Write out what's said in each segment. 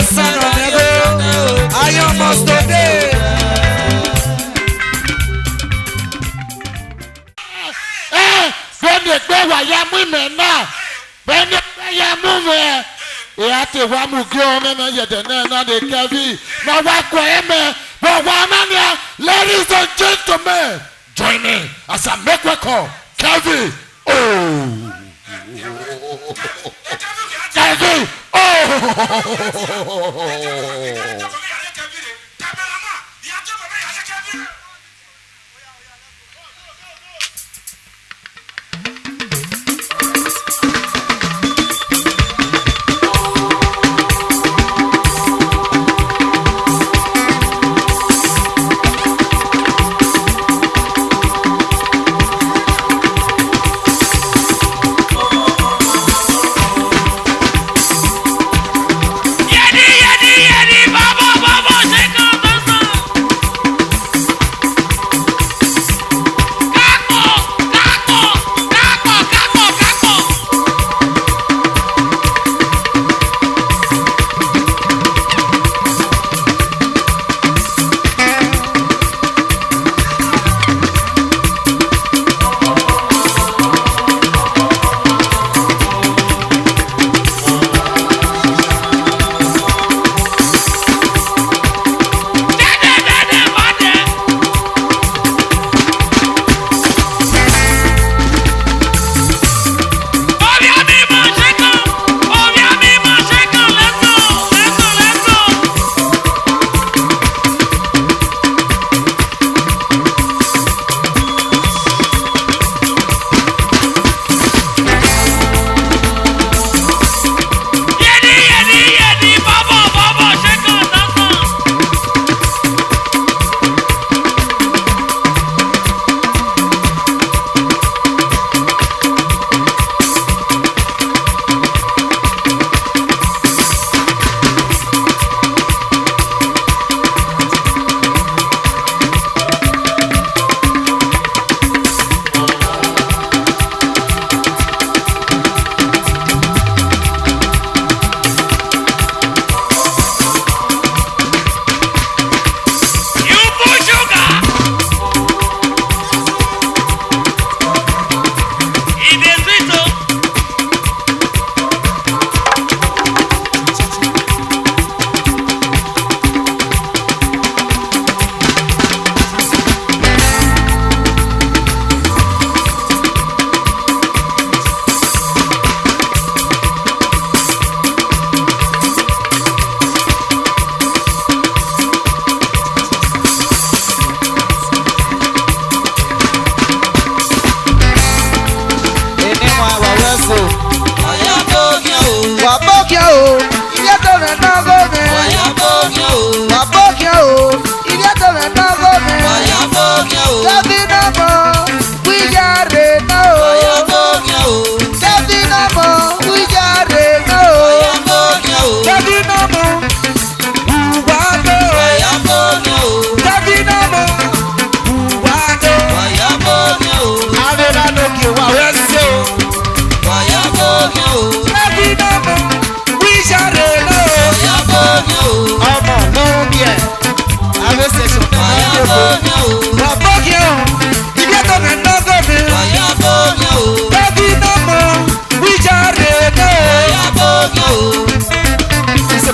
son of Nego. I almost today. When the baby was women now, when the baby moving, he had to one who grow and yet another Kavi. Now, what but one ladies and gentlemen, join me as I make a call. Kavi, oh, Kavi, oh.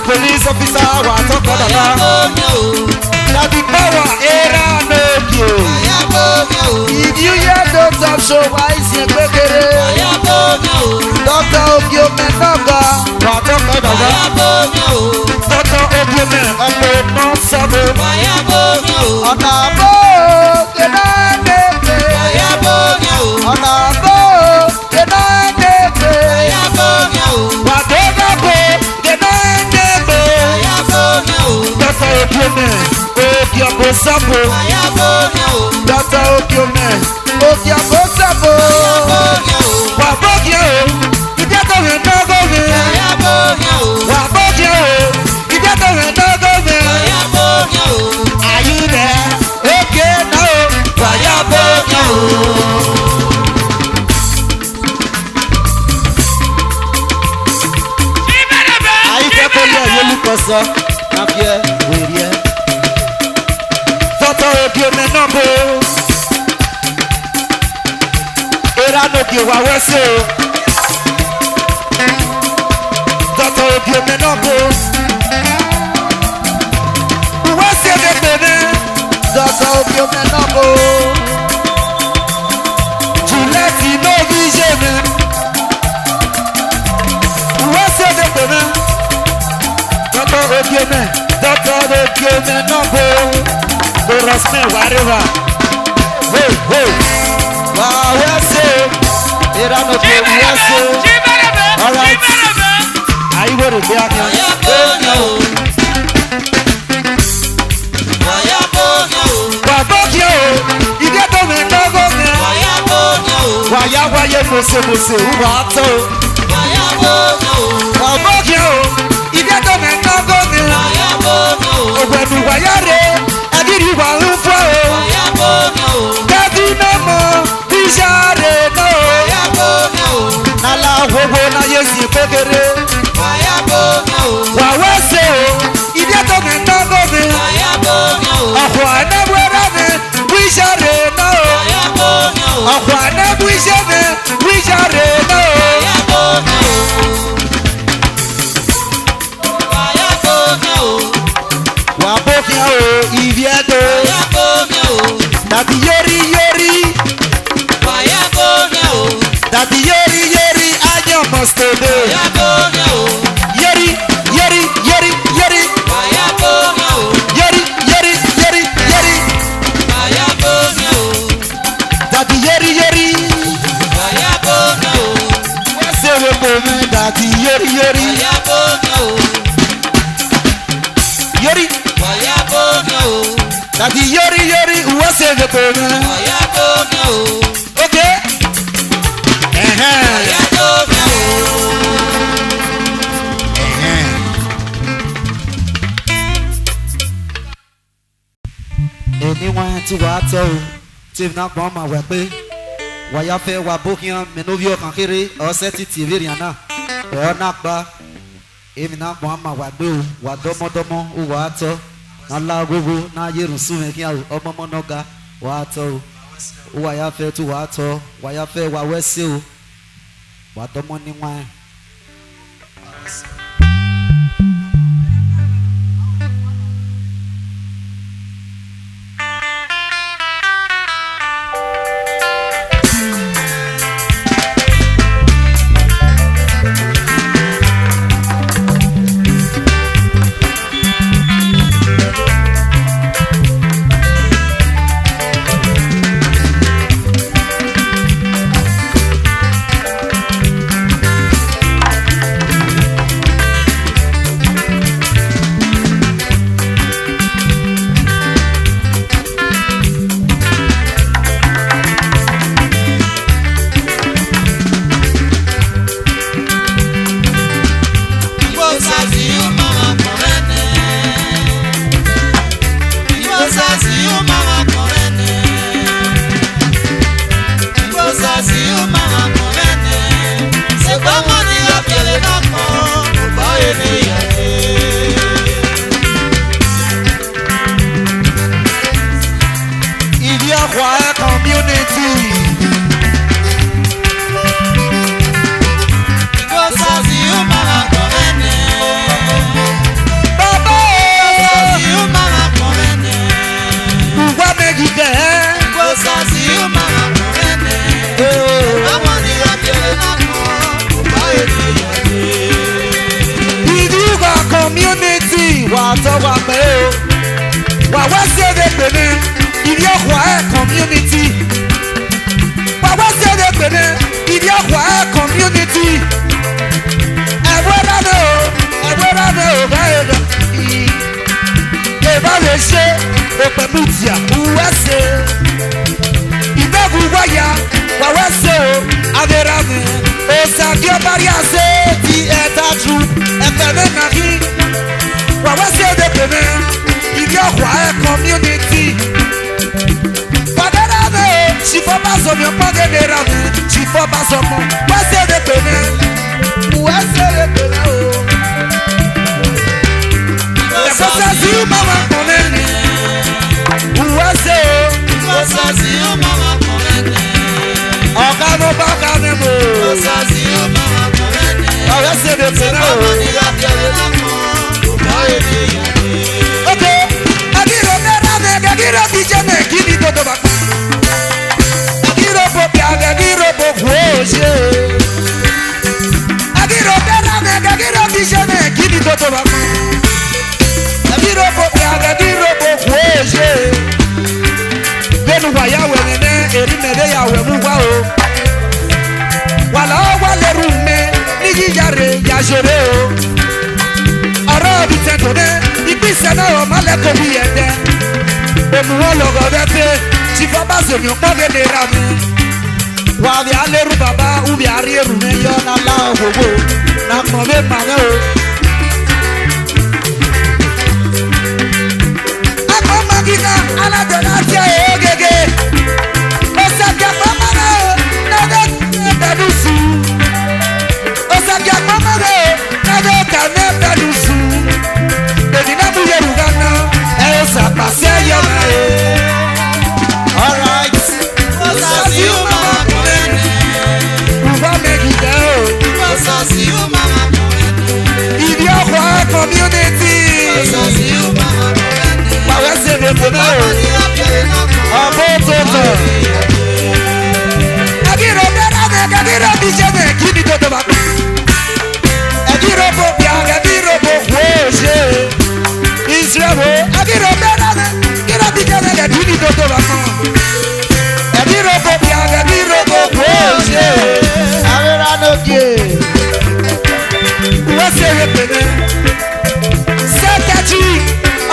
Police officer wa talk about that the power era no give. If you hear the talk show, why is it better? Dr. Okio Menoga wa talk about Dr. Okio Menoga no sabo. Ọ̀nà àbò kena nebe. Ọ̀nà àbò kena nebe. Wà dọ́gba bo kena nebe. Dr. Okio Menoga sabo. Dr. Okio Menoga sabo. Wà bọ́gì o, ìdí ẹ̀tọ́ rẹ̀ dọ́gọ́ rẹ̀. Wà bọ́gì o, ìdí ẹ̀tọ́ rẹ̀ dọ́gọ́ rẹ̀. Are you there? Okay, no. Wàyà bọ́gì o. Ayífẹ́ kò lé ẹ̀yẹ́ lukọ so na fie werie toto obi me no bo era no ki wa wese toto obi me no bo wese de bene toto obi me no bo Juliette no vision wese de bene Doctor Obiome no go Chorus me whatever Hey Wawese Era no go wese Alright Are you ready to be out here? Wabogyo Ide to me no go me Waya mose uwato Wabogyo Ide to me no go me Ogwenu wayare Agiri wa ufo Daddy no mo Dijare no Ala wowo na yesi pekere Wawese Ide to me no go me Akwa na wera me Wijare no Akwa na wijare no Wabofia o iviedo Daddy yori Daddy yori ayo mustode Yori Daddy yori Wese we bomi Daddy yori Daddy yori wase the bomi Okay Anyone to water Tiv na kwa ma wepe Waya fe wabokian menovio kankere Oseti TV riana Ona kwa Emi na kwa ma wagbe Wadomo uwato Na la gogo na yerusu mekia Omomo noga wato Waya fe tu wato Waya fe wawese Wadomo ni wine yíyàrá yàṣẹrẹ o ọ̀rọ̀ mi tẹ̀tọ̀ dẹ́ ìgbésẹ̀ náà ọmọ lẹ́kọ̀ọ́ mi yẹ dẹ́ òmù wọn lọ́gọ̀ bẹ́ẹ̀ pé tìfọ́ bá sèmi ọ̀pọ̀ gẹ́gẹ́ rà mí wà á bí alẹ́rù bàbá ubi àríyẹ̀rù mi yọ náà láwọn gbogbo náà pọ̀ mí màmẹ́ o. akọ magina aladọ̀nà tí a yẹ gẹ́gẹ́ ọ̀sàkẹ́ pàmòrò nàdẹ́ dàdú sùn ọ̀sàkẹ́ pàmòrò nàdẹ́ kàmẹ́ dàdú sùn èmi náà mú yẹrù gánà ẹ̀ ọ́ sàpàṣẹ yọ náà yẹ. alright ọ̀sàsì ó máa kú ẹni ùbá mẹ́gìdẹ́ o ọ̀sàsì ó máa kú ẹni ìdí ọkọ̀ community ọ̀sàsì ó máa kú ẹni pàwẹ́ sèlè kòmẹ́ o ọ̀bọ̀ tó tọ̀. ẹ̀gírò bẹ́rẹ̀ mẹ́ ẹ̀gírò bí jẹ́ mẹ́ kí ni tó tó bá kú. ẹ̀gírò bò bíà ẹ̀gírò bò wò ó ṣe ìṣirò ẹ̀gírò bẹ́rẹ̀ mẹ́ ẹ̀gírò bí jẹ́ mẹ́ kí ni tó tó bá kú. ẹ̀gírò bò bíà ẹ̀gírò bò wò ó ṣe àwẹ̀rẹ̀ ànọ́kè. wọ́n ṣe é pèmí sẹ́kẹ̀tì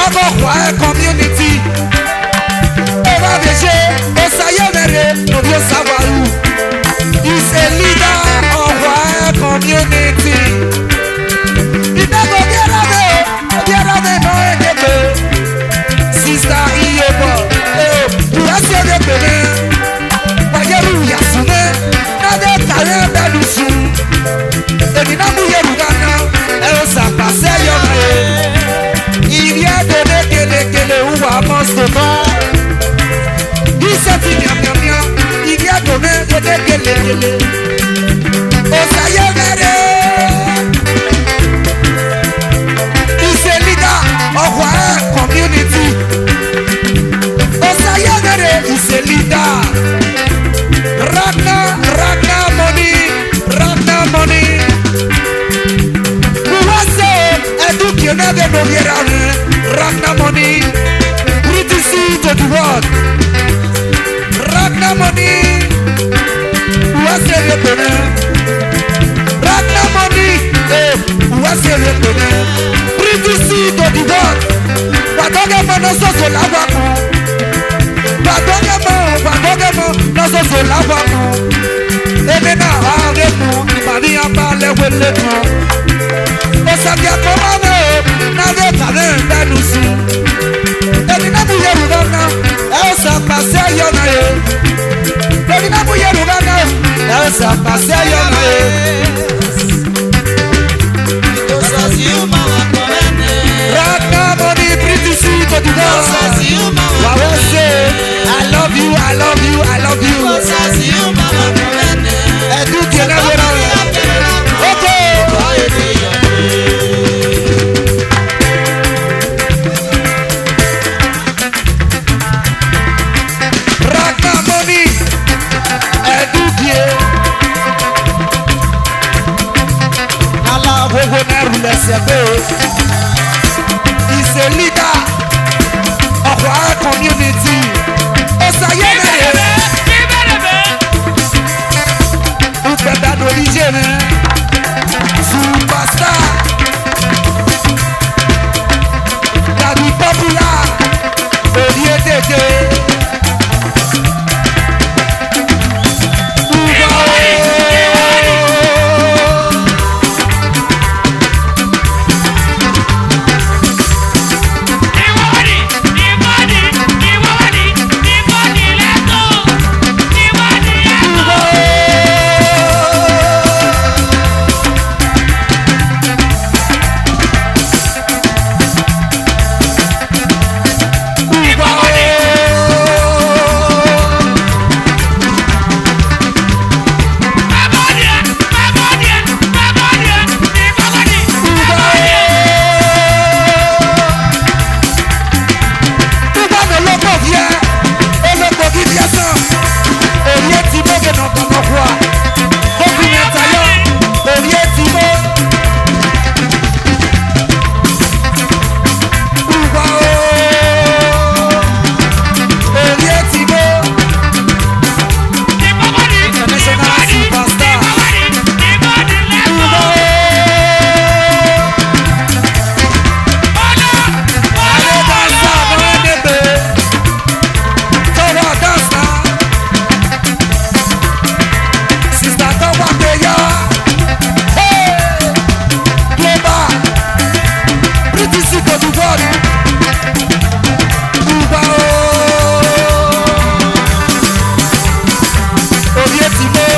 ọmọ ọ̀hún ẹ̀ community. Eva Veche, Osayemere, Novio Savaru, is a leader of our community. Ìdájọ́ Bíẹ́rọ̀mẹ́ náà ẹ̀dẹ́gbẹ́, Sister Iyebo, Ìwásí ẹ̀dẹ́gbẹ̀rẹ́, Wàyẹ̀rù Yàsùnmẹ́, Nádé Tàrẹ́ Bẹ́lùsù, èmi náà mú Yẹ̀rù dáná, ẹ̀rọ sàpàṣẹ yọ̀nà ẹ̀. Ìrì ẹ̀dẹ̀dẹ̀ kélekèlè wúwa mọ́sọ̀tọ́. Iseti miamia, igi adome ede gele gele. Osaye mere, is a leader of our community. Osaye mere is a leader. Ragna money. We want say educate never no hear Ragna money. Criticism to the world. Ragna money, what's the report? Ragna money, what's the report? Privacy to the world. Badogemo no so lawaku. Badogemo no so lawaku. Ebe na agemu ibadi apale weleku. Osabia komame na de kale belusu. Ebi na buye rugana. Elsa passe yona ye. Ebi na buye rugana. Elsa passe yona ye. Ragna money pretty sweet to the world. Wawe say I love you. Edu kena wena. Okay. lásìkò tó bọ́ọ̀lù. Ìgbà orí ètí mọ́.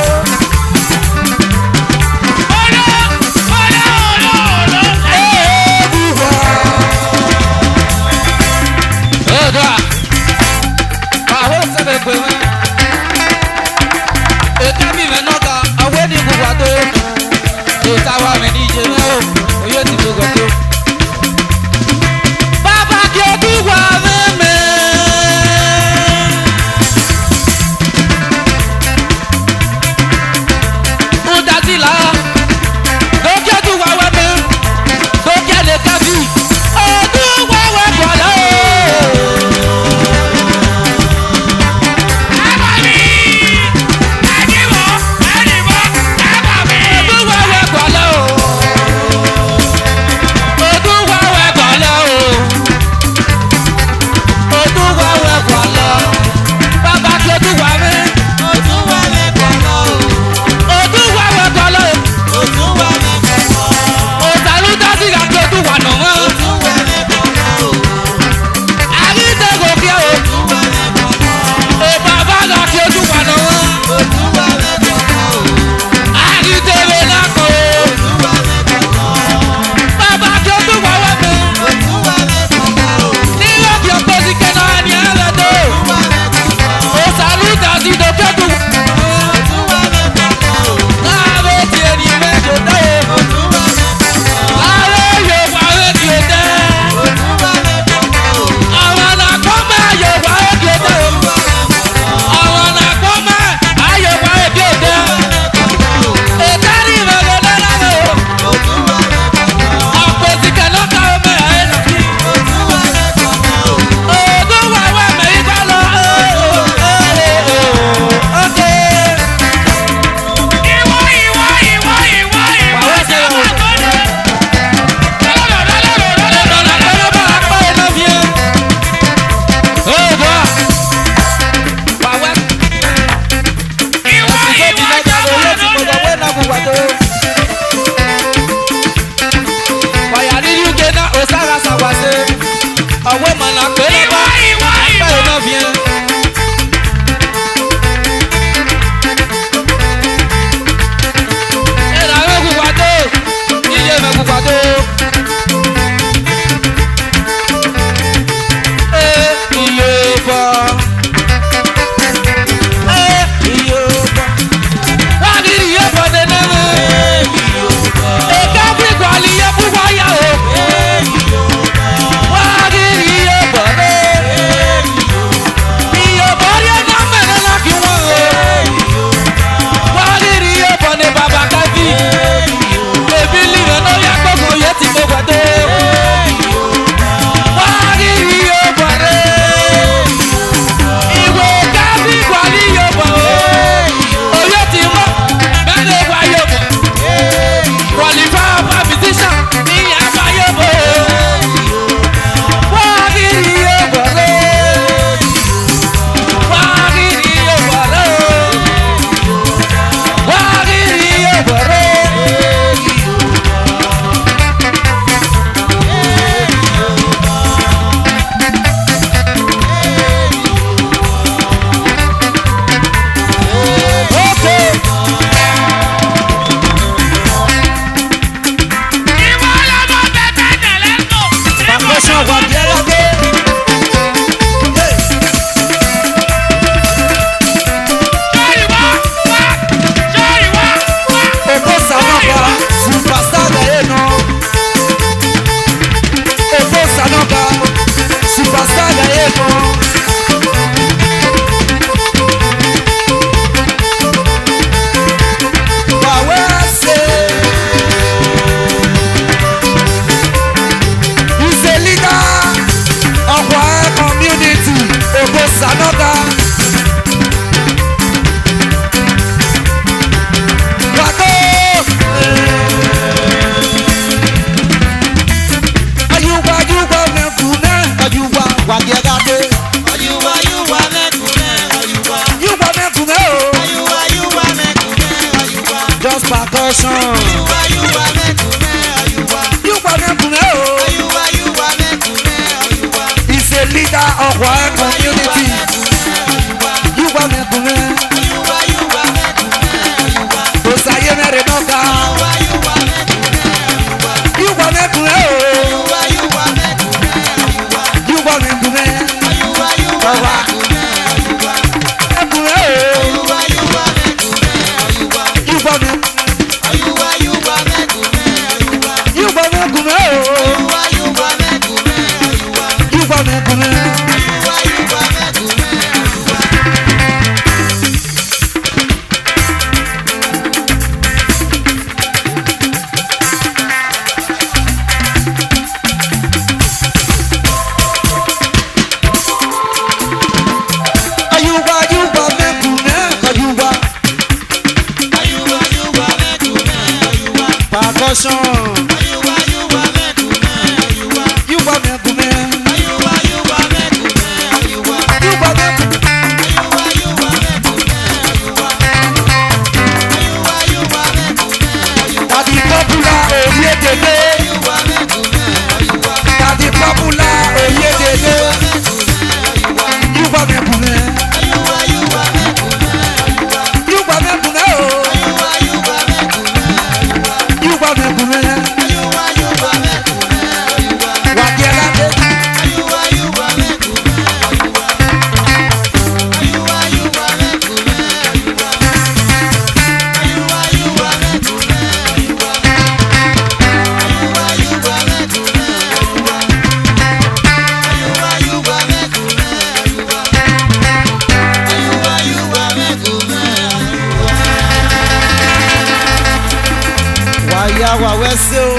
wa wese o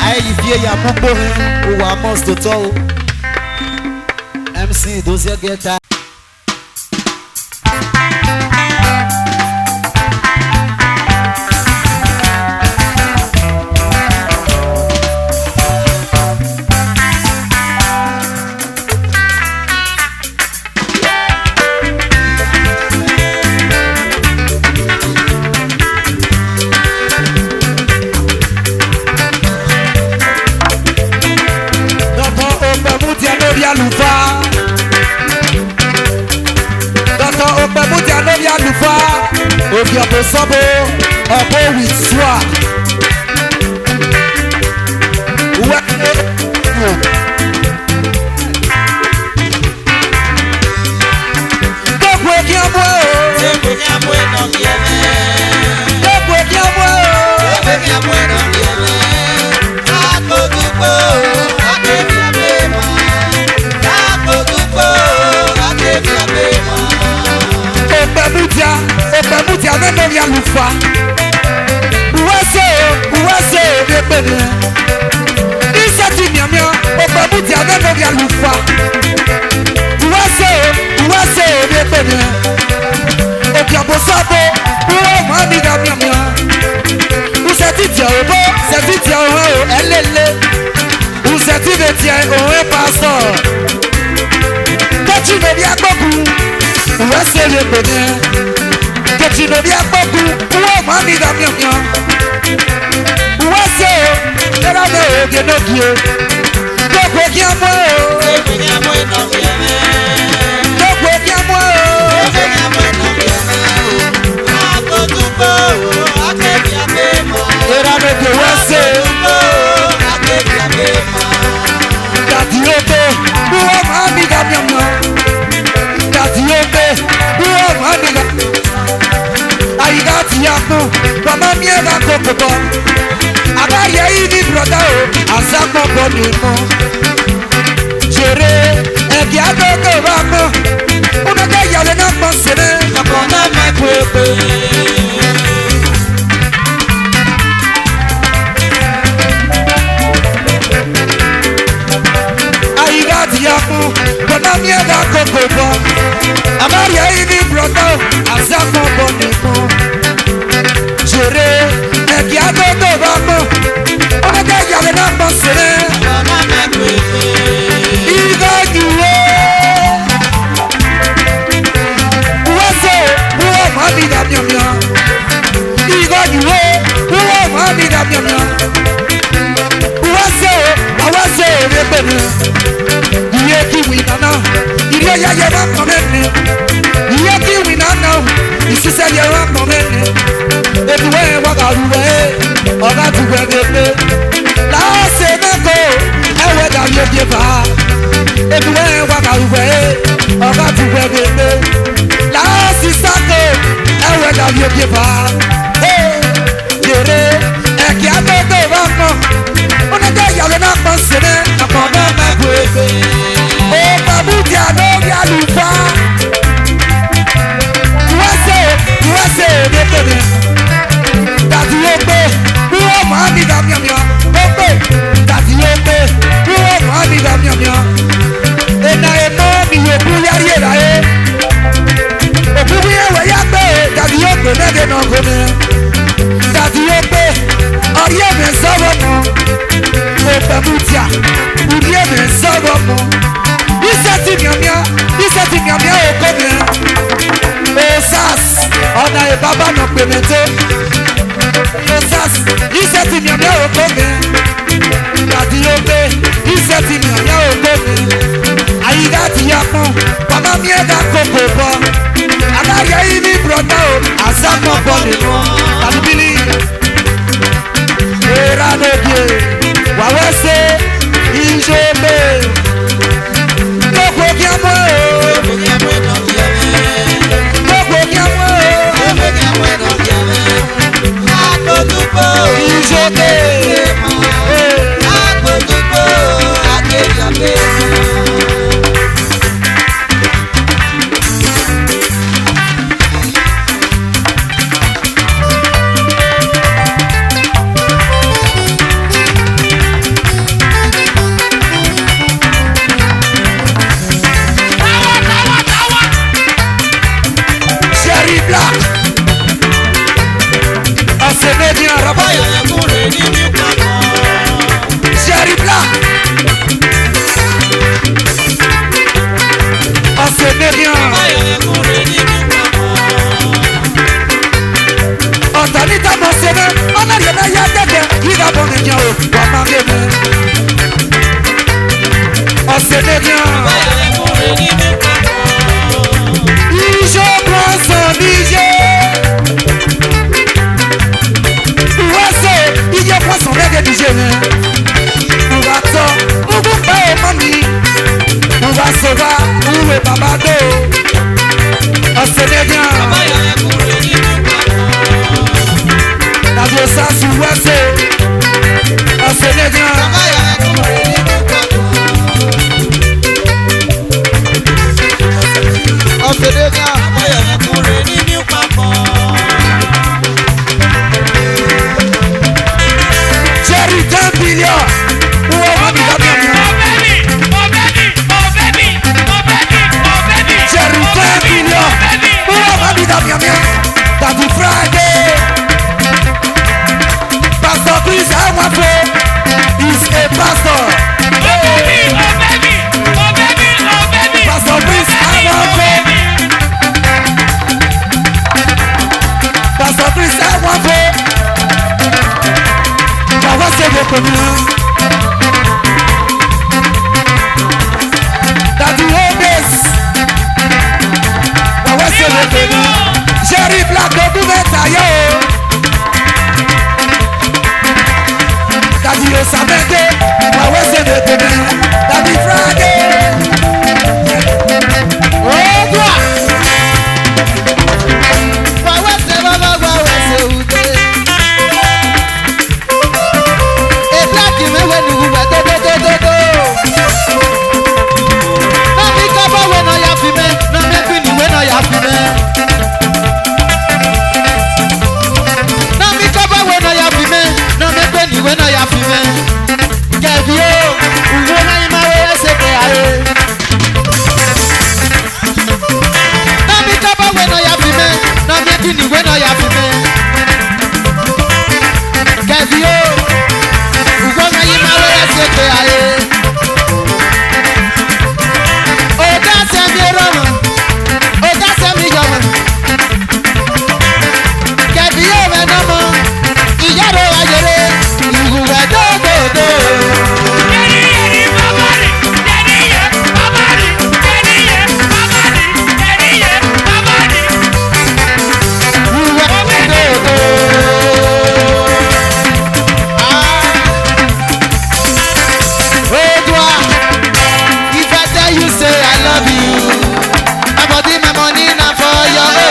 ayi vie ya mugbo o wa must to tell MC Dozier get that. If you're sabo or go with swag, don't break your boy. Don't break your boy. Don't break your boy. Opemutia nene ya lufa. Uwase depene. Isati miamia. Opemutia nene ya lufa. Uwase depene. Okiabo sabo. Uwo mani ga miamia. Usati tia obo. Sati tia oho elele. Usati de tia oho paso. Kochi no di akboku. Uwase depene. Kochi no di akboku. Uwo mani ga miamia. Uwase era me oge no kie. Koko kiamo. Koko kiamo no kiame. Koko kiamo. Koko kiamo no kiame. Akotupo akebiabema. Era me de wase. Akebiabema. Datiope uwo mani ga miamia. Datiope uwo mani ga. Aigati yako mama miega kokobo. Abari ya hivi broda o asako bonimo. Jere egi agogo bako. Unaga yale na monsene. Kapona mekwepe. Aigati yako mama miega kokobo. Abari ya hivi broda o asako bonimo. Jere egi agogo bako. Unaga yale na monsene. Kapona mekwepe. Iga juwe. Uwase uwo mami da miamia. Iga juwe uwo mami da miamia. Uwase rebene. Iye kiwi nana. Iye ya ye wa komene. Iye kiwi nana. Isise ye wa komene. Eduwe wagaruwe. Oga tuwe gebe. La se meko. Ewe da ye ba. Eduwe wagaruwe. Oga tuwe gebe. La sisako. Ewe da ye ba. Jere. Eki agogo bako. Unaga yale na konsene. Akona mekwepe. O babuti anobi alufa. Uwase depene. Tati yope. Uwo mani da miamia. Ope. Tati yope. Uwo mani da miamia. Ena mi yopu yari era e. Opubu yewe yakbe. Tati yope nege no gome. Tati yope. Oye me sobo mo. Opemutia. Urie me sobo mo. Iseti miamia okome. Osas. Ona e baba no pemente. Osas. Iseti miamia okome. Tati yope. Iseti miamia okome. Aigati yako. Mama miega kokobo. Abari ya hivi broda o. Asako bonimo. Talibili. Era no die. Wawese. Ijobe. Koko kiamo. Koko kiamo no kiame. Koko kiamo. Koko kiamo no kiame. Akotupo. Ijobe.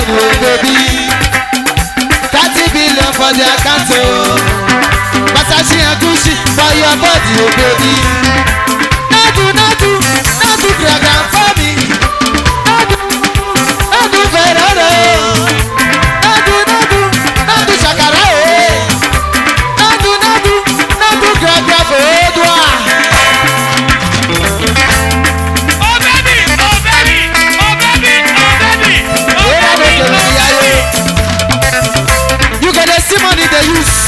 oh baby. 30 billion for the account, oh. Versace and Gucci for your body, oh baby. Nadu, program for me. Nadu Ferraro. Nadu Shakara, eh. Nadu, program for Edouard. You got the same money they use.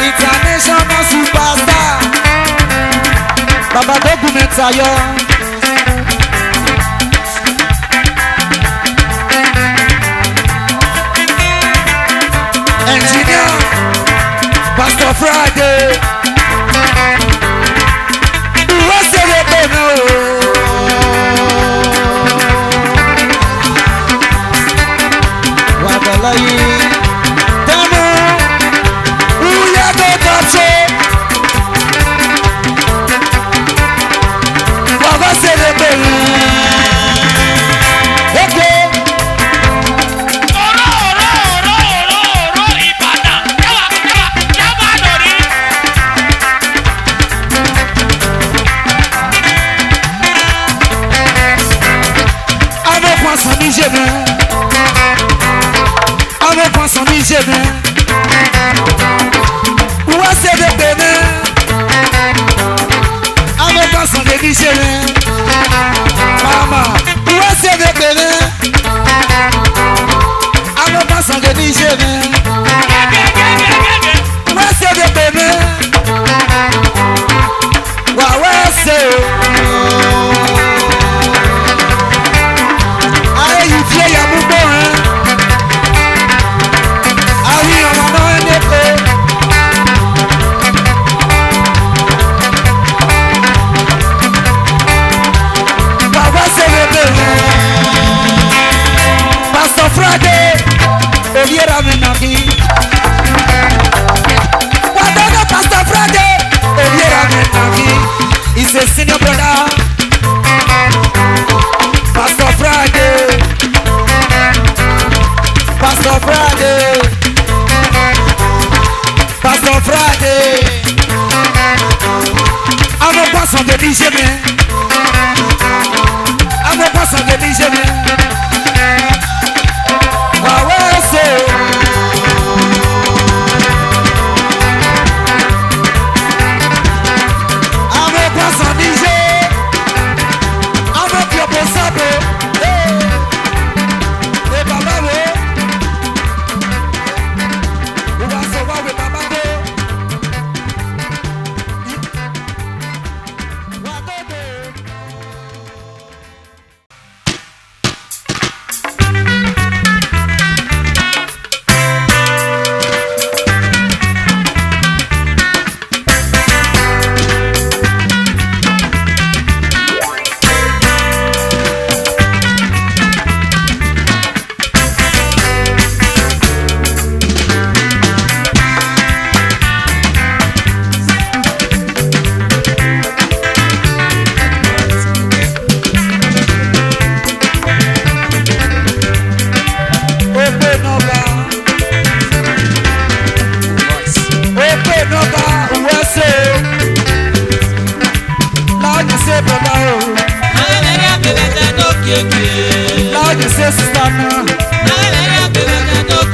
International superstar Baba Documentario. Engineer Pastor Friday. What's the way now? Mama, what's the baby? I'm a person that is in. What's the baby? What's I you feel your move. I hear no one. Pastor Friday, Obiera Menaki. Whatever Pastor Friday, Obiera Menaki. He's a senior brother. Pastor Friday, Pastor Friday, Pastor Friday. I'm a person de Nigeria. I'm a person de Nigeria. Baba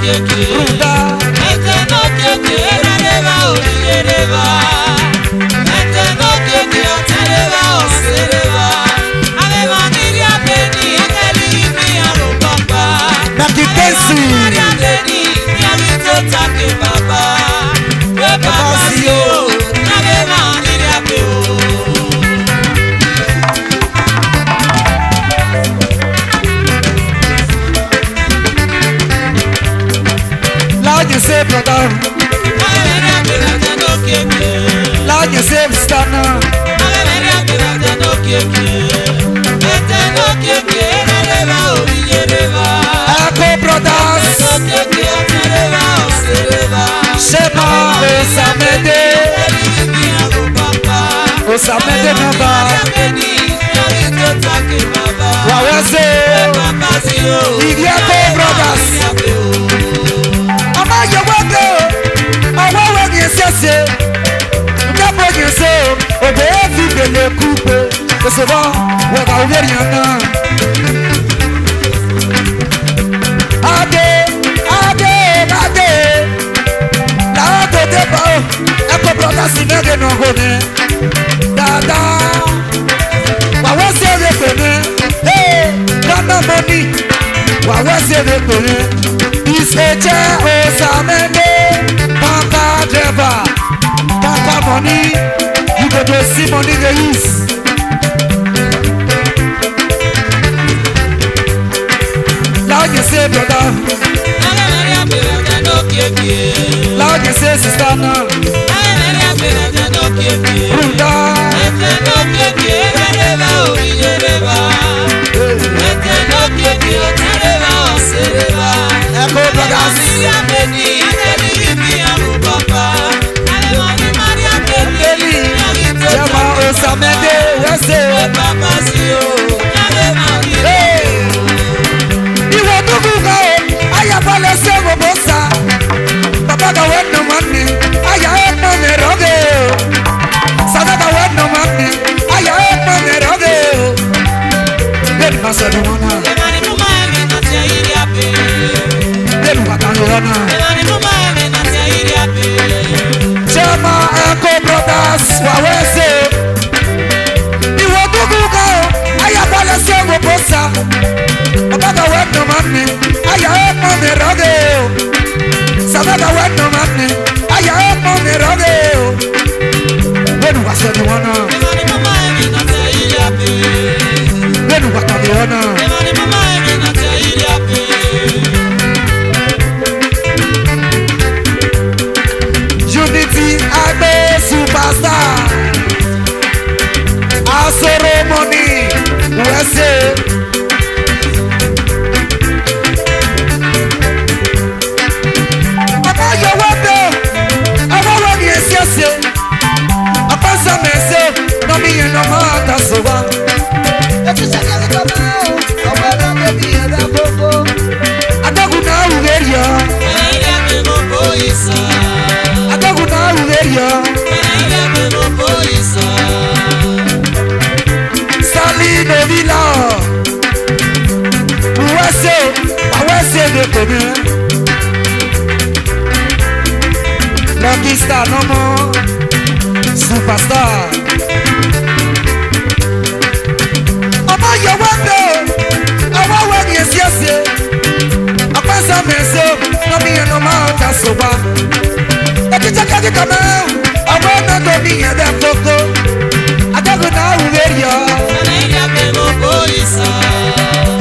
Ruta. Brother, Lord, you save Stana. Echo Brothers, Shema Osamede Naba, Wawese, Echo Brothers. You want to? I want to say, never you say, obey every day, coupe. That's all. We're going to get now. Ade. Now go to the Echo Brothers in the no go there. Dada. What was it? Hey, no money. What was it? Eche Osamede, Papa driver, Papa money, you go to see money they use. Loud you say brother, loud you say sister now. Ruta, Echo Brothers, Shema Osamede, Wese. Iwo tukuka o, aya bale sego bosa. Papa ka weno mani, aya eno neroge. Sada ka weno mani, aya eno neroge. Then masa duwana. Shema Echo Brothers, Wawese. Iwo tukuka o, aya bale sego bosa. Papa ka weno mani, aya eno neroge. Sada weno mani, aya eno neroge. Wenu wasa duwana. Wenu wakabiona. Unity Agbe Superstar Asoro Money USA. Papa yo wendo awa wani esiase apasa mese no mi no mata soba. Etisha kama awa na baby ada boko adaguna ugeria adaguna ugeria Sali de Villa USA de Benin. Lucky Star no more Superstar. Ọmọ yẹ wẹ́ndọ̀ ọwọ́ wẹ́ ni èsì ẹ̀sì ọ̀pẹ́sẹ̀ mẹ́sẹ̀ lọ́mí yẹn ló máa ta sọ̀bà. Ẹbí jẹ́kẹ́ kíkọ́ mẹ́ ọwọ́ náà tó mi yẹn dẹ́ kókó adógún náà wúwé yọ.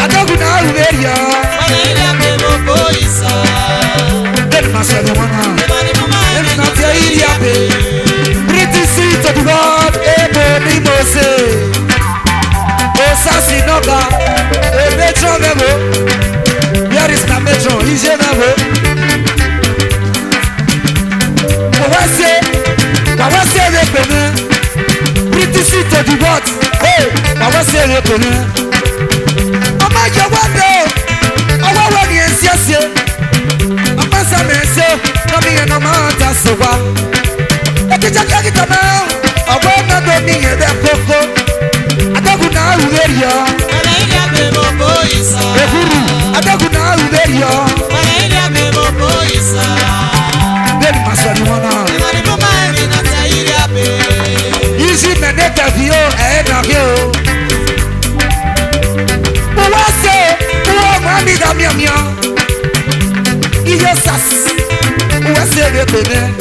Adógún náà wúwé yọ. Bẹ́ẹ̀ni máa ṣe ẹ̀dùn wọn náà. Bẹ́ẹ̀ni náà ti ẹ̀yìn yá pé. British to the world ebo ni mo ṣe. Osasi nọga metron memo. Where is na metron? Ije memo. Wawase ebene. British to the world. Wawase ebene. Ọmọ yẹ wọ́ndọ̀ ọwọ́ wọ́n ni èsì ẹ̀sì. Ọmọọsẹ mẹsẹ lọ́mí yẹn náà máa ta sí wa. Ẹbí jẹ́kẹ́ kíkọ́ náà ọwọ́ náà tó ní yẹn dẹ́ kókó. Adógún náà wúwé yọ. Ehuru adógún náà wúwé yọ. Benin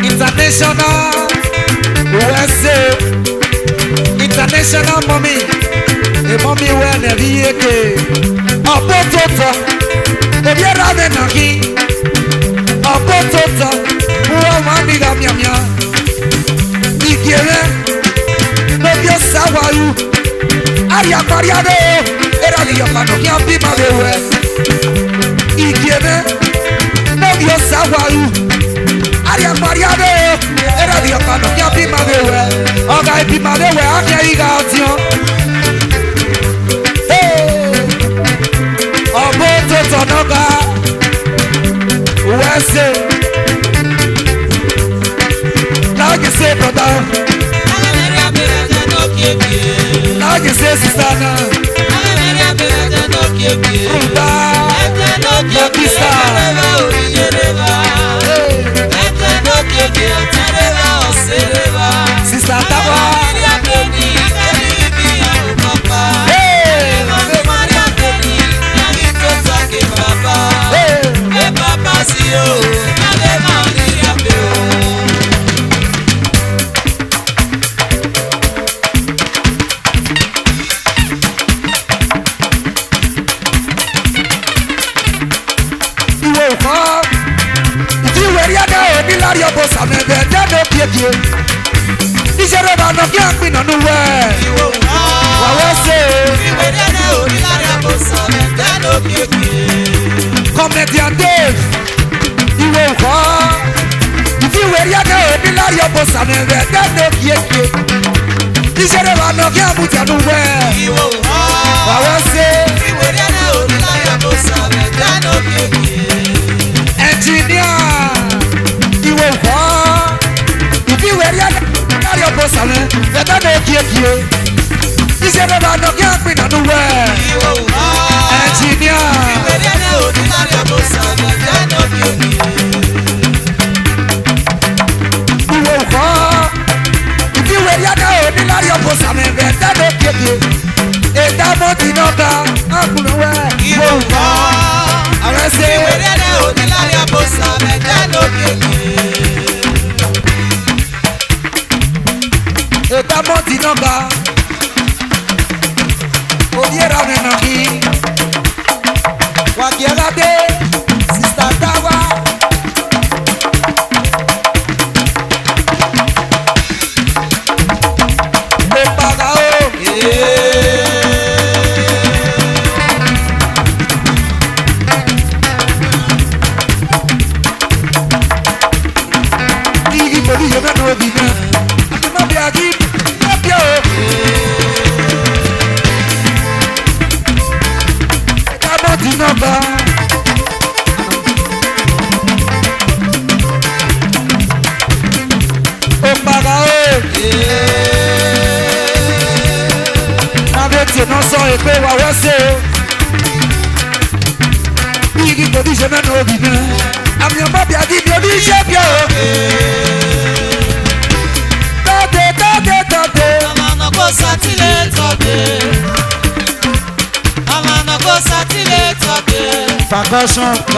international USA international mommy e mommy we na bi eke opototo obiara me na ki opototo wo mami la miamia ikiere no bio sawayu aria pariade era di yamano ki abi ma bewe ikiere no bio sawayu aria pariade era di yamano ki abi ma bewe oga abi ma bewe akia iga otio opototo noga USA now you say brother now you say sister now sister Tawa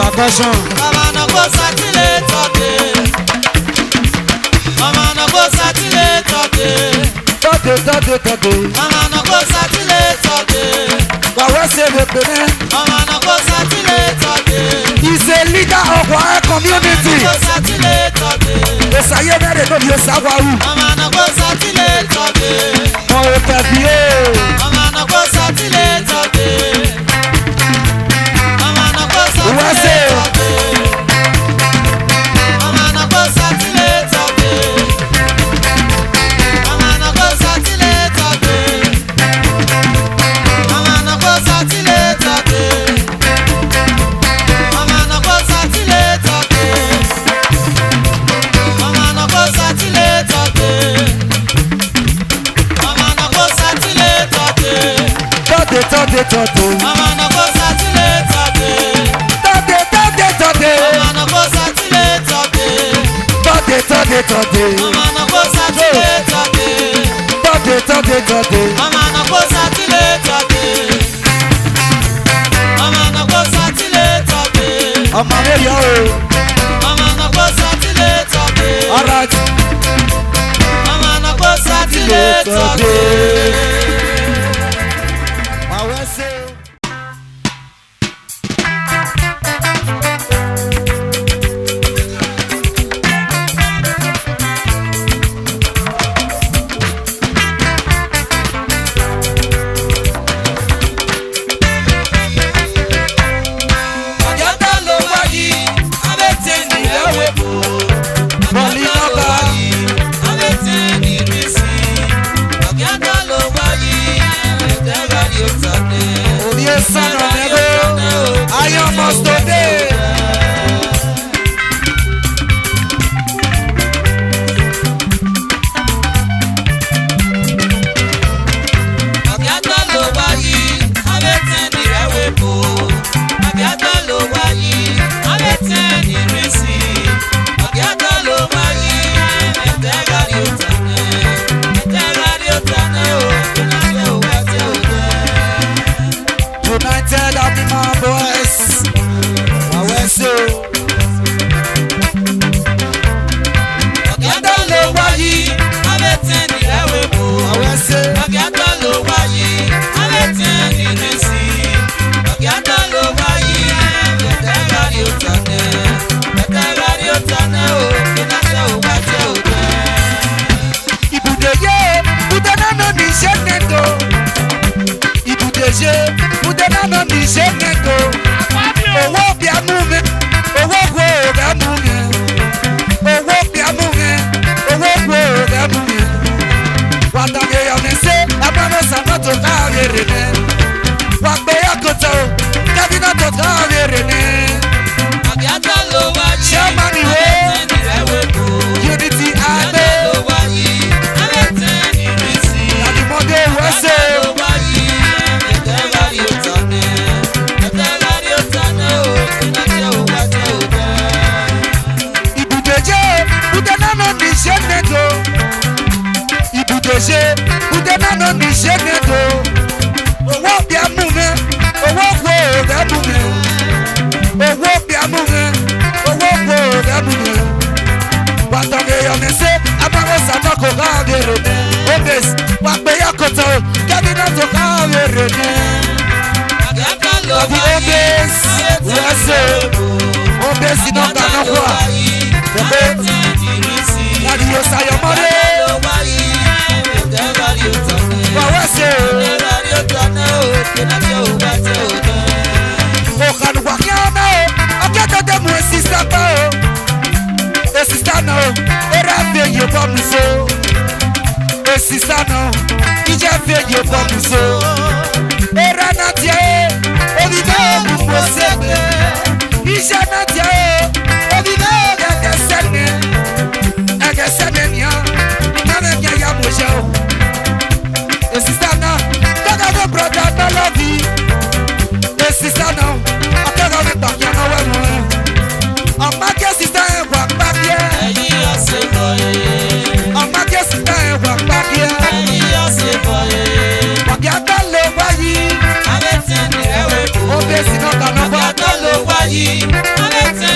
percussion. Mama no go satile today. Mama no go satile today. Mama no go satile today. Mama no go satile today. He's a leader of our community. Go satile today. Mama no go satile today. Mama no go satile today. Mama no go satile today. Mama no go satile today. Mama no go satile today. Mama no go satile today. Mama no go satile today. Mama no go satile today. today. I will say. Son of Nego, I almost today. United Animal Boys, I will say. Ọ̀gádá ló wáyé, abẹ́tẹ̀ ní ẹ̀wẹ̀ bò. I will say. Ọ̀gádá ló wáyé, abẹ́tẹ̀ ní ìrẹsì. Ọ̀gádá ló wáyé, ẹ̀tẹ̀ rárí ó tànẹ́. Ẹ̀tẹ̀ rárí ó tànẹ́ o, kí náà tẹ̀ ó wá tẹ̀ ó tẹ̀. Ibùdó yé, ibùdó náà ló ní iṣẹ́ nẹ́tò. Ibùdó yé. Nana mi se nego, owó bí amú mi, owó wo rẹ mú mi, owó bí amú mi, owó wo rẹ mú mi. Wàtà mi yọ mi se, abúlé sàmà tó káàrí rè ní. Wà gbé yàgòtò, kábínà tó káàrí rè ní. Àbíàtà ló wáyé, Sherman ìwé, Unity Adé, Àdìmọ́dé Wẹ́sẹ̀. Ibùdóje, Udenano mi ṣe nẹ́tò. Owó bí amú mi, owó wo rẹ̀ mú mi. Owó bí amú mi, owó wo rẹ̀ mú mi. Wàtàgé yọ̀mí sí, abáwọ̀ sàmọ́ kò káàdé rè ní. Obès, wà gbé yàkọ̀tọ̀, kẹ́bínà tó káàdé rè ní. Ọ̀bí Obès, wẹ́sẹ̀, Obès iná kaná wà. Bẹ̀bẹ̀, láti yóò sayọ̀ mọ́lé. Okanuwakiana o, akẹ́kọ̀ọ́ mu esista pa o, esista na o, era feye bọ́ọ̀mù so, esista na o, ìjẹ́ feye bọ́ọ̀mù so, era na tiẹ̀ o, obi bẹ́ẹ̀ mu mo sẹ́gbẹ̀, ìjẹ́ na tiẹ̀ o, obi bẹ́ẹ̀ ẹ̀gẹ́ sẹ́ni nìyà, nánà nyẹ ya mo jẹ́ o, esista na, kọ́kọ́ fún broda náà lọ́bi, esista na o. Ọmọ kẹ́sì tẹ́ ẹ̀ wà pàkíẹ́. Ẹ̀yin ọ̀sẹ̀ bọ̀ yé. Ọmọ kẹ́sì tẹ́ ẹ̀ wà pàkíẹ́. Ẹ̀yin ọ̀sẹ̀ bọ̀ yé. Ọ̀gádá ló wáyé. Abẹ́tẹ̀ ni ẹ̀wẹ̀ bò. Ó bẹ́ẹ̀ sí náà kaná wá. Ọ̀gádá ló wáyé. Abẹ́tẹ̀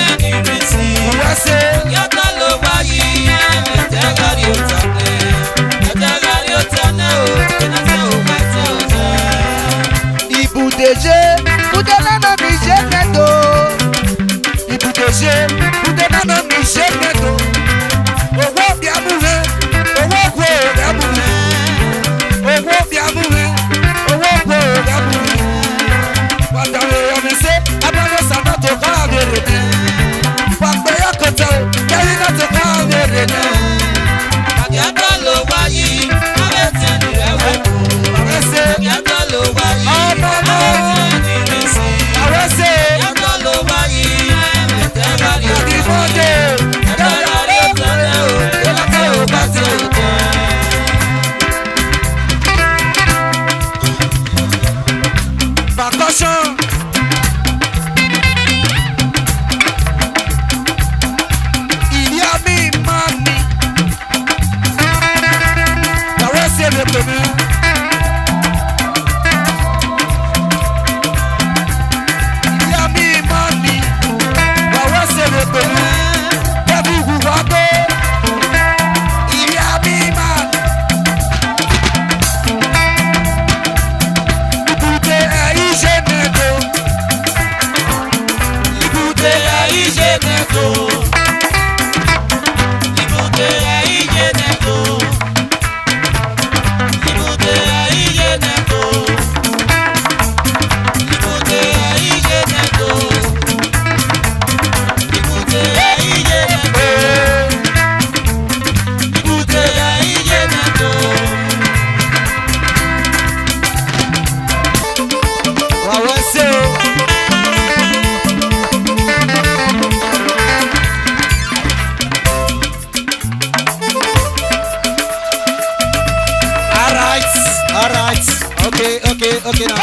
Okay now.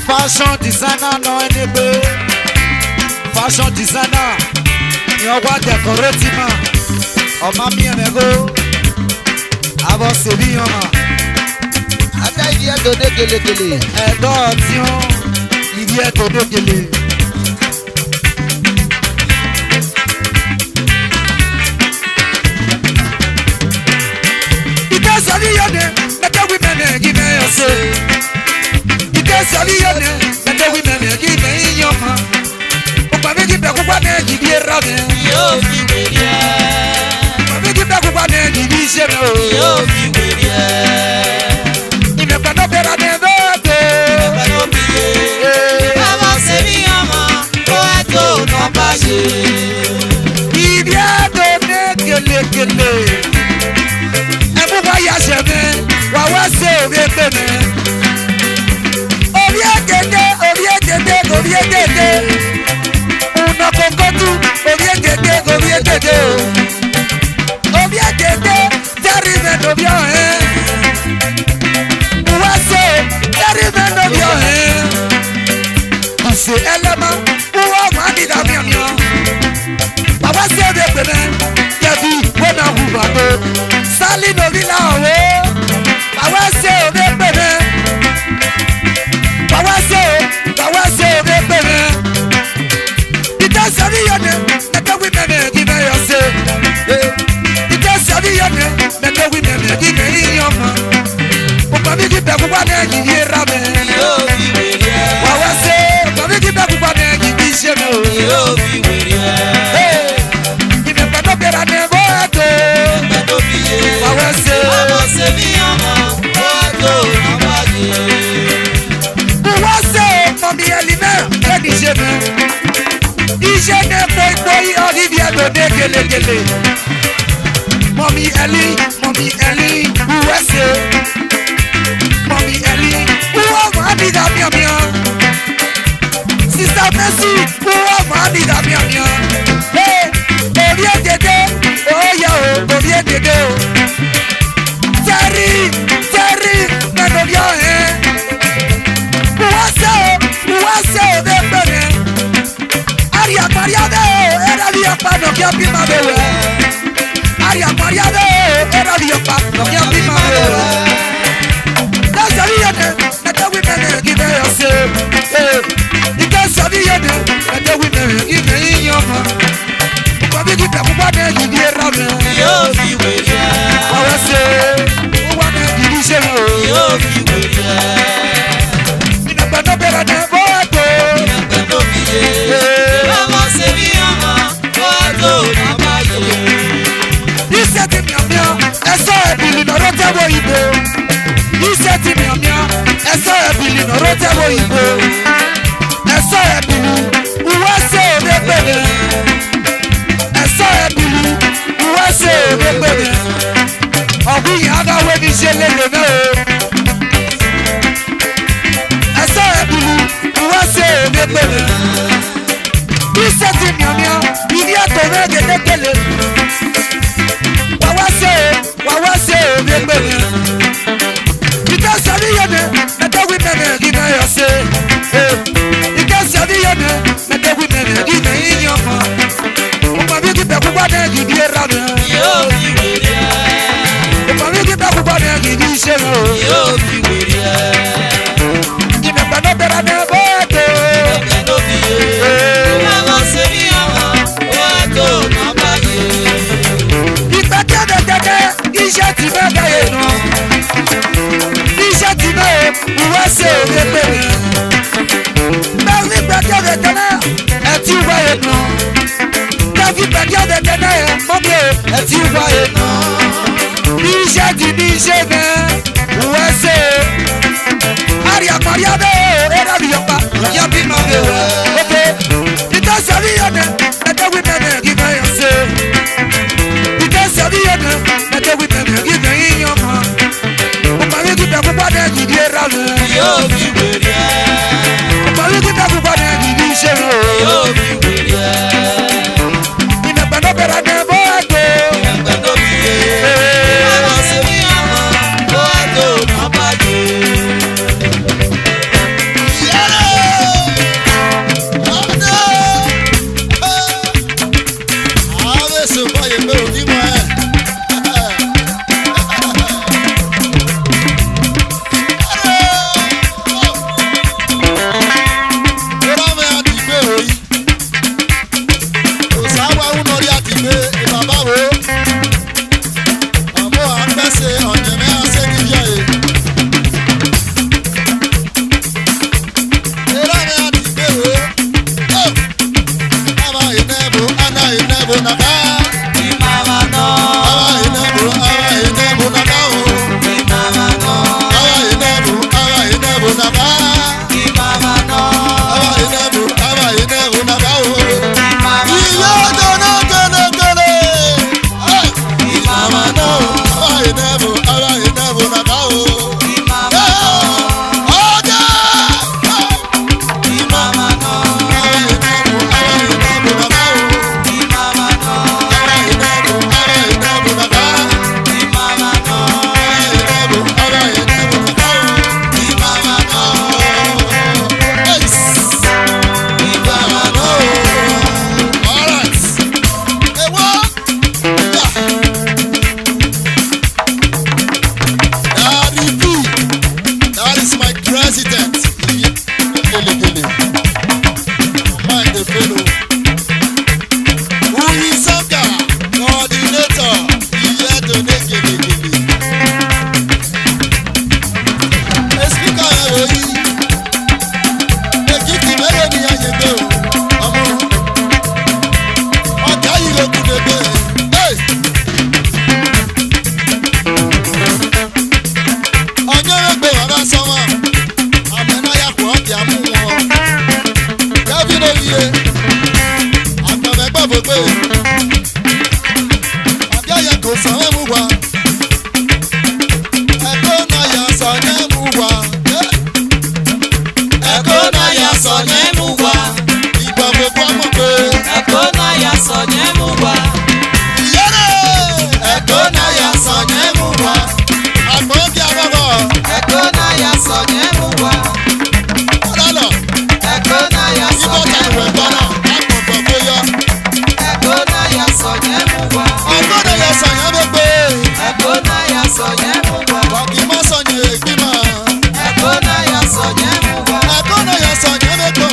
Fashion designer no enebe. Fashion designer ni ọwa decorate ma. Ọma mi emego. Abo sebi yoma. Ata ibi ẹ̀dọ̀ dé gelegele. Ẹ̀dọ̀ tí ó ibi ẹ̀dọ̀ dé gele. Ike sọ̀rí yọ̀dẹ̀ mẹ́tẹ́ wí mẹ́nẹ̀ kí mẹ́yọ̀ ṣe. Ike sọ̀rí yọ̀dẹ̀ mẹ́tẹ́ wí mẹ́nẹ̀ kí mẹ́yìn yọ̀ ma. Ọ̀pọ̀ mi kí bẹ̀ kúkọ́ náà jì bí ẹ̀rọ mi. Yóò fi wèrè ẹ́. Ọ̀pọ̀ mi kí bẹ̀ kúkọ́ náà jì bí iṣẹ́ mi o. Yóò fi wèrè ẹ́. Ìmẹ̀pẹ̀ náà bẹ̀rẹ̀ ní ẹ̀dọ́gbẹ̀. Ìmẹ̀pẹ̀ náà bí yé. Ọmọ sẹ́mi ọmọ tó ẹ̀tọ́ náà bá ṣe. Ibi ẹ̀dọ̀ ní kelekele. Ẹ̀mú bá yàṣẹ̀ mi, wà wá sí orí ẹgbẹ́ mi. Orí ẹ̀gẹ̀dẹ̀, orí ẹ̀gẹ̀dẹ̀, orí ẹ̀gẹ̀dẹ̀. Una kokotu, orí ẹ̀gẹ̀dẹ̀, orí ẹ̀gẹ̀dẹ̀ o. Orí ẹ̀gẹ̀dẹ̀, tẹ́rì mẹ́tò bí ọ̀hẹ́. Wá sí tẹ́rì mẹ́tò bí ọ̀hẹ́. Kùsè ẹlẹ́mọ wúwọ́ máa ní ìdàmí ọ̀nìyàn bàbá sí òde pèmẹ́ kẹfì gbọ́dọ̀ hù bàtó sálí lórí làwọ̀ bàbá sí òde pèmẹ́ bàbá sí òde pèmẹ́ ìjọ sẹ́ni yọ̀nẹ́ ẹgbẹ́ wí mẹ́mẹ́ kí mẹ́ yọ sí ìjọ sẹ́ni yọ̀nẹ́ ẹgbẹ́ wí mẹ́mẹ́ kí mẹ́ yíyan mọ́ òpá mi kí bẹ̀ kúpa náà kì í yé ra mẹ́ bàbá sí òpá mi kí bẹ̀ kúpa náà kì í ṣe mẹ́ o. Ìmẹ̀pẹ̀tọ́ bẹ̀rẹ̀ ní bó ẹ̀tọ́. Bàwẹ̀ ṣe. Wọ́n ṣe mọ̀mí ẹ̀lì náà lẹ́ni ṣe mẹ́. Iṣẹ́ ní epo ipò ọ̀hìnbí ẹ̀dọ̀ dé kelekele. Mọ̀mí ẹ̀lì wúwẹ́ ṣe. Mọ̀mí ẹ̀lì wúwọ́ máa ní ìdàmíọ̀míọ̀. Sísá Mẹ́sì wúwọ́ máa ní ìdàmíọ̀míọ̀. Orí èdèdè oyè o orí èdèdè o tẹ́rì mẹ́lòdì ọ̀hẹ́ wọ́sẹ̀ o bẹ́ẹ̀ pẹ̀lẹ́ àríyàpáríyàdé o ẹ̀rọ̀bí ọ̀pá nọ̀kí ọ̀bí máa bẹ̀ wẹ̀ àríyàpáríyàdé o ẹ̀rọ̀bí ọ̀pá nọ̀kí ọ̀bí máa bẹ̀ wẹ̀ lọ́sọ̀rí yẹn ẹ̀dẹ́wì mẹ́rin kí bẹ́ẹ̀ yọ sí ìkẹ́sọ̀rí yẹn ẹ̀dẹ́wì mẹ́rin kí bẹ́ẹ̀ yíyan mọ́. Bàbá kí bẹ̀ púpọ̀ náà yìí ní ẹ̀rọ mi. Yóò fi wèrè ẹ́. Bàbá ṣe púpọ̀ náà yìí ní ṣe mi o. Yóò fi wèrè ẹ́. Ìdàgbà náà bẹ̀rẹ̀ ní bó ẹ̀tọ́. Ìdàgbà náà fi yé. Bàbá ṣe bí ọmọ bó ẹ̀tọ́ bàbá yé. Iṣẹ́ ti mìíràn ẹ̀sọ́ ẹ̀bìlì náà ló tẹ́wọ́ ìbò. Iṣẹ́ ti mìíràn ẹ̀sọ́ ẹ̀bìlì náà ló tẹ́wọ́ ìbò. Ẹ̀sọ́ ẹ̀bìlì wúwọ́ sí òde pẹ̀lẹ́. Ẹ̀sọ́ ẹ̀bìlì wúwọ́ sí òde pẹ̀lẹ́. Ọ̀gbìn yìí adáwé ní ṣe lélẹ̀ náà o. Ẹ̀sọ́ ẹ̀bìlì wúwọ́ sí òde pẹ̀lẹ́. Iṣẹ́ ti mìíràn ìdí ẹ̀tọ́ rẹ̀ gẹ́gẹ́gẹ́lẹ̀. Wàwá sí òde pẹ̀lẹ́. Ìjọ sẹ́ni yẹn ni ẹ̀dẹ́wì mẹ́rin kí náà yọ sí. Ìjọ sẹ́ni yẹn ni ẹ̀dẹ́wì mẹ́rin kí náà yíyan mọ́. Ọmọ mi kí bẹ̀ púpọ̀ náà kì í di ẹ̀rọ mi. Yóò fi wèrè ẹ́. Ọmọ mi kí bẹ̀ púpọ̀ náà kì í di iṣẹ́ mi o. Yóò fi wèrè ẹ́. Ìmẹ̀pẹ̀ náà bẹ̀rẹ̀ ní bó ẹ̀tọ́. Ìmẹ̀pẹ̀ náà fi yé. Bàbá ṣe bí ọmọ bó ẹ̀tọ́ bàbá yé. Ìgbà gẹ́gẹ́gẹ́gẹ́ iṣẹ́ ti bẹ́ẹ̀ bẹ́ẹ̀ nù. Iṣẹ́ ti bẹ́ẹ̀ wúwọ́ sí òde pẹ̀lú. Bẹ́ẹ̀ ní gbẹ́gẹ́gẹ́ náà ẹ̀ ti wáyé nù. Kẹ́fí gbẹ́gẹ́gẹ́ náà ẹ̀ mọ́bí ẹ̀ ti wáyé nù. Iṣẹ́ ti ní iṣẹ́ mẹ́ wúwọ́ sí. Àríyàmọ̀ríyàdé ẹ̀rọ mi yọpa yọ bí máa bẹ̀ wẹ̀. Oke ìtọ́sọ̀ mi yọ̀ nẹ̀ ẹ̀dẹ́wì mẹ́rin kí bẹ́ẹ̀ yọ sí. Ìtọ́sọ̀ mi yọ̀ nẹ̀ ẹ̀dẹ́wì mẹ́rin kí bẹ́ẹ̀ yíyan mọ́. Ọmọ mi kí bẹ̀ púpọ̀ náà kì í di ẹ̀rọ mi. Yóò fi wèrè ẹ́. Ọmọ mi kí bẹ̀ púpọ̀ náà kì í di iṣẹ́ mi. Yóò fi wèrè ẹ́. Ìdàgbà náà bẹ̀rẹ̀ ní bó ẹ̀tọ́. Ìdàgbà náà fi yé. Bàbá ṣe bí ọmọ bó ẹ̀tọ́ bàbá yé. Okelo. Uyi Soka, coordinator, Iye Done Gele. Esika ẹ̀rọ yìí, Èkìtì mẹ́rin ni ayé gbé o, ọmọ ọ̀gá yìí ló kú débé. Ọjọ́ ẹgbẹ́ bàbá sọ́mọ́, àmọ́ náà yà kú ọ̀bì àmú wọn. Kẹ́bí ló yẹ, àgbọ̀mẹ́gbọ̀ gbogbo. Ọjọ́ yẹ kò sanwó mú wa. Ẹ̀kọ́ náà yà sọ ní mú wa. Ẹ̀kọ́ náà yà sọ ní mú wa. Ìgbà gbogbo ọmọ pé. Ẹ̀kọ́ náà yà sọ ní mú wa. Ìyẹ́rẹ́. Ẹ̀kọ́ náà yà sọ ní mú wa. Àgbọ̀n bí abọ́bọ̀. Ẹ̀kọ́ náà yà sọ ní mú wa. Ọlọ́lọ̀. Ẹ̀kọ́ náà yà sọ Ìbọn ní tàbí mú rẹ̀ wa. gbọ́nà. Àgbọ̀gbọ̀ kó yọ. Ẹ̀kọ́ náà yà sọ ní mú wa. Ọgbọ́n náà yà sọ yẹn ló pé. Ẹ̀kọ́ náà yà sọ ní mú wa. Ọ̀kì mọ́ sọ ní ègbìmọ̀. Ẹ̀kọ́ náà yà sọ ní mú wa. Ẹ̀kọ́ náà yà sọ yẹn ló pé.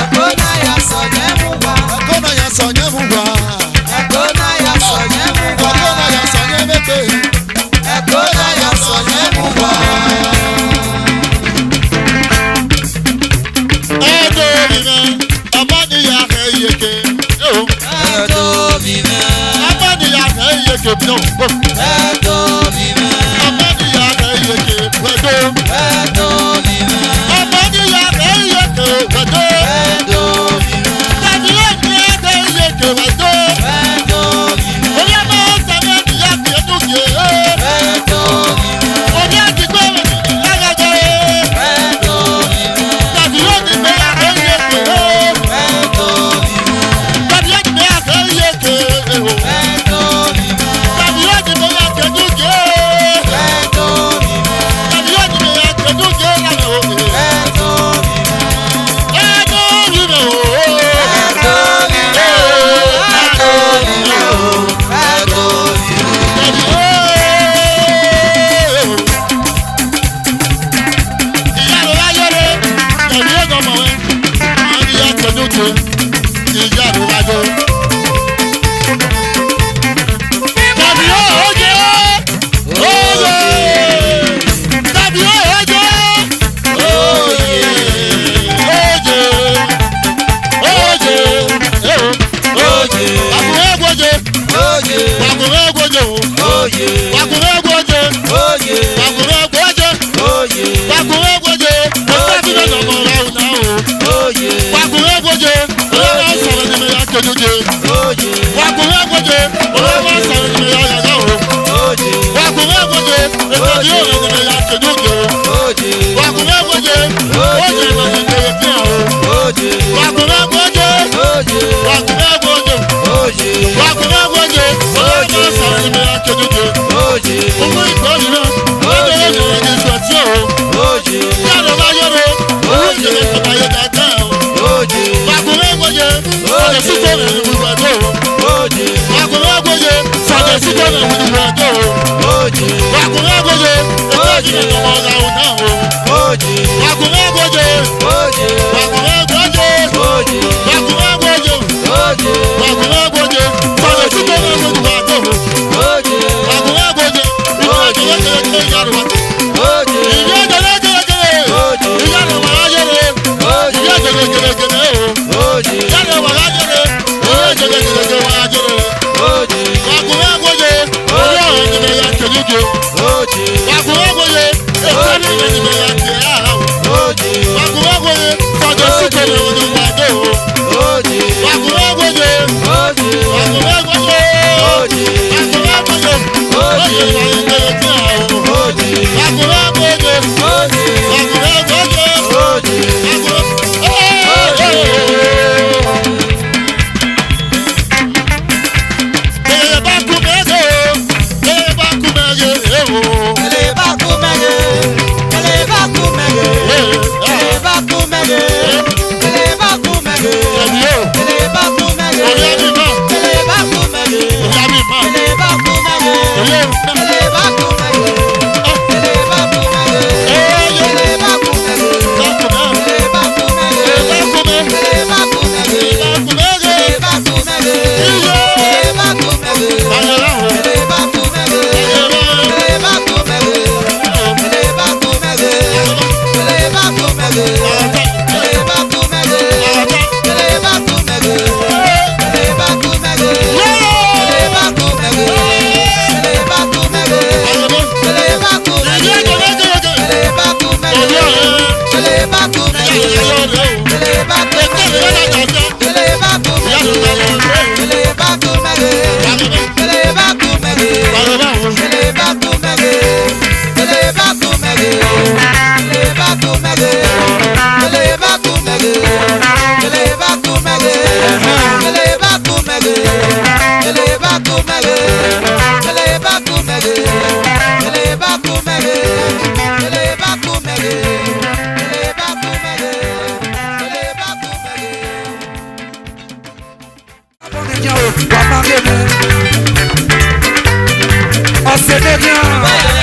Ẹ̀kọ́ náà yà sọ ní mú wa. Ẹ̀kọ́ náà yà sọ yẹn mú wa. Ẹ̀kọ́ náà yà sọ ní mú wa. Ẹ̀kọ́ náà yà sọ yẹn ló pé. Ẹ̀kọ́ náà yà sọ ní mú wa. Ẹ̀dọ́ ìrìn ọmọnìyà rẹ̀ yeke. Ẹ̀dọ́ mi mẹ́. Ọmọnìyà rẹ̀ yeke bí náà. Ẹ̀dọ́ mi mẹ́. Ọmọnìyà rẹ̀ yeke wẹ̀dọ́. Ẹ̀dọ́ mi mẹ́. Ọmọnìyà rẹ̀ yeke wẹ̀dọ́. Ẹ̀dọ́ mi mẹ́. Tàbí ẹ̀mí rẹ̀ yeke wẹ̀dọ́. Ẹ̀dọ́ mi mẹ́. Orí ọmọ ọ̀sẹ̀ ẹ̀dìyà kì í dùn yé. Ẹ̀dọ́ mi mẹ́. Orí àdìgbò ẹ̀rẹ̀gẹ̀. Ẹ̀dọ́ mi mẹ́. Tàbí ẹ̀dìgbò rẹ̀ yeke. Ẹ̀dọ́ mi mẹ́. Tàbí ẹ̀dìgbò rẹ̀ yeke. Ẹ̀dọ́ mi mẹ́. Tàbí ẹ̀dìgbò rẹ̀ dùn yé. Ẹ̀dọ́ mi mẹ́. Tàbí ẹ̀dìgbò rẹ̀ dùn yé lánàá. Ẹ̀dọ́ mi mẹ́. Oje. Wamangene. Ọ̀sẹ̀ dẹ́gbẹ̀rún.